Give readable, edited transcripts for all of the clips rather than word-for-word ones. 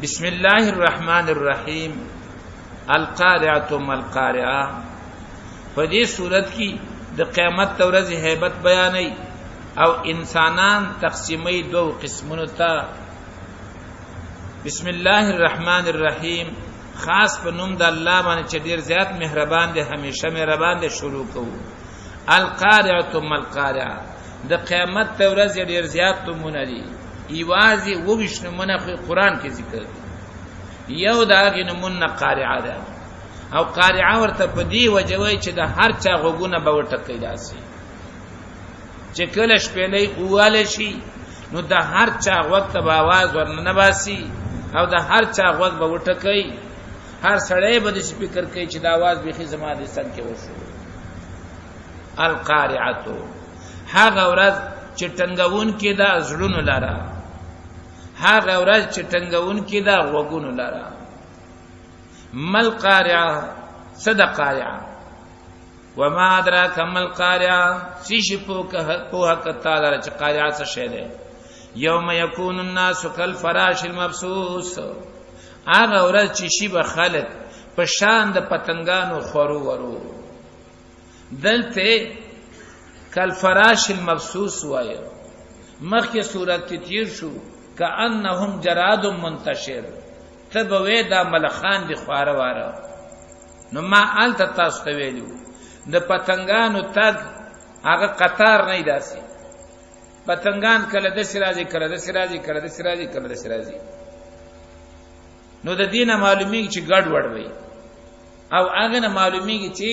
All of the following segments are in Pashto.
بسم الله الرحمن الرحیم. القارعة ما القارعة. په دې صورت کې د قیامت ورځې هیبت بیانې او انسانان تقسیمې دوه قسمونو ته. بسم الله الرحمن الرحیم خاص په نوم د الله باندې چې ډیر زیات مهربان دی، همیشه مهربان دی. شروع کوو. القارعة ما القارعة. د قیامت ورځې ډیر زیات نمونه دي. ایوازي وګښ نمونه قرآن کې ذکر دي. یو دا غي نمونه قارعه ده، او قارعه ورته په دی وجوي چې د هر چا غوګونه به وټکې داسي چې کله شپېلې اواله شي نو د هر چا وخت به आवाज ورننه باسي او د هر چا غوږ به وټکې. هر سړی به د سپیکر کوي چې د आवाज به زما د سن کې وشو. القارعه هغه ورځ چې ټنګون کې دا زړونو لاره، هغه ورځ چې ټنګون کې دا غوګونو لاره. مل قارعه صد قارعه وما ادراك مل قارعه. شیش پوها کتا لاره چې قارعه څه شی ده. یوم یکون الناس کالفراش المبثوث. هغه ورځ چې شی به خلق په شان د پتنګانو خورو ورو. دلته کالفراش المبثوث وایو. مخکې صورت کې تیر شو کأنهم جراد منتشر. تبوي دا ملخان دي خواره واره. نو ما آلته تاسو ته ویلو د پتنګانو تګ هغه قطار نه داسي. پتنګان کله د سرازي کله د سرازي کله د سرازي کله د سرازي. نو د دینه معلومیږي چې ګډ وډ وي او هغه نه معلومیږي چې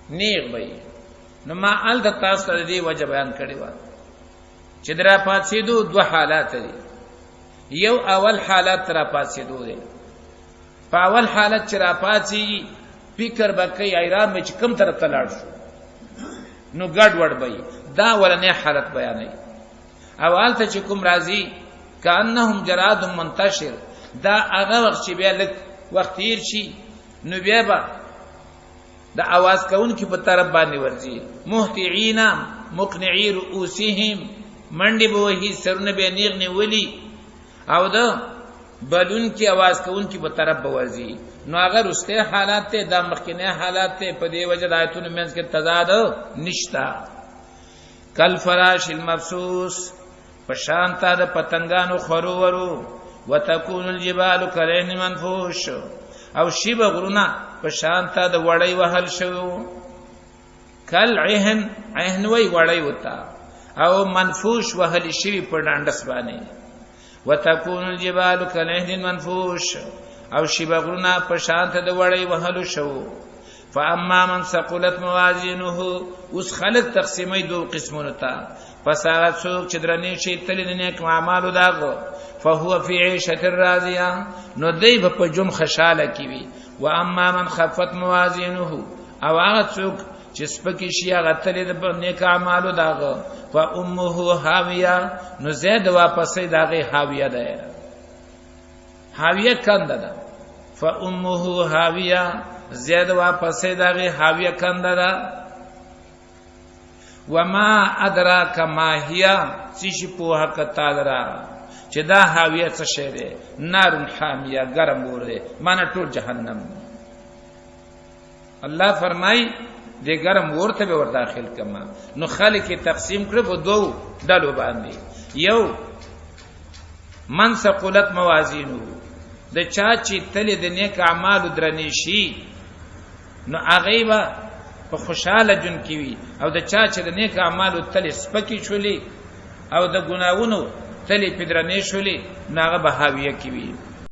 نیغ وي. نو ما آلته تاسو ته دې وجه بیان کړی و چې درا پاتېدو دوه حالات دي. یو اول حالت را پاتېدو دی. په اول حالت چې را پاتې فکر بکې ایران مې چې کم طرف ته لاړ شو نو ګډ وډ وي. دا ولنې حالت بیانې. اول ته چې کوم راځي کأنهم جراد منتشر. دا هغه وخت چې بیا لک وخت تیر شي نو بیا به د आवाज کوونکی په طرف باندې ورځي. مهطعين مقنعي رؤوسهم. منډي به وهي سرونه به نیغ نیولي او د بلون کی आवाज کوونکی په طرف به ورځي. نو اگر استه حالات ته د مخکنه حالات ته په دی وجه د آیتونو منځ کې تضاد نشتا. کل فراش المبثوث پشانتا د پتنګانو خورو ورو. وتكون الجبال كالعهن منفوش. او شیب غرونا پشانتا د وړی وهل شو. کل عهن عهن وی وړی وتا او منفوش وهل شي په ډانډس باندې. وتكون الجبال كالعهن منفوش. او شیب غرونا پشانتا د وړی وهل شو. فاما من ثقلت موازینه. اوس خلق تقسیمې دو قسمونه تا. پس هغه څوک چې درنې شي تل نیک اعمالو داغو فهو فی عیشة راضیه. نو دی په جون خوشاله کی وي. و اما من خفت موازینه. او هغه څوک چې سپکی شي هغه تل د نیک اعمالو داغو فامه هاویه. نو زید واپسې داغه هاویه ده. هاویه کنده ده. فامه هاویه زید واپسې داغه هاویه کنده ده. وما ادراک ما هي. سیشی پوها کتا درا چې دا هاویه څه شی ده. نار حامیه ګرم اور ده. معنی ټول جهنم. الله فرمای دې ګرم اور ته به ور داخل کما. نو خالق تقسیم کړو په دوه ډلو باندې. یو من ثقلت موازینو. د چا چې تل د نیک اعمال درنې شي نو هغه به په خوشاله جون کی وي. او د چا چې د نیک اعمالو تل سپکی شولي او د ګناوونو تل پدرنې شولي ناغه به هاویه کی وي.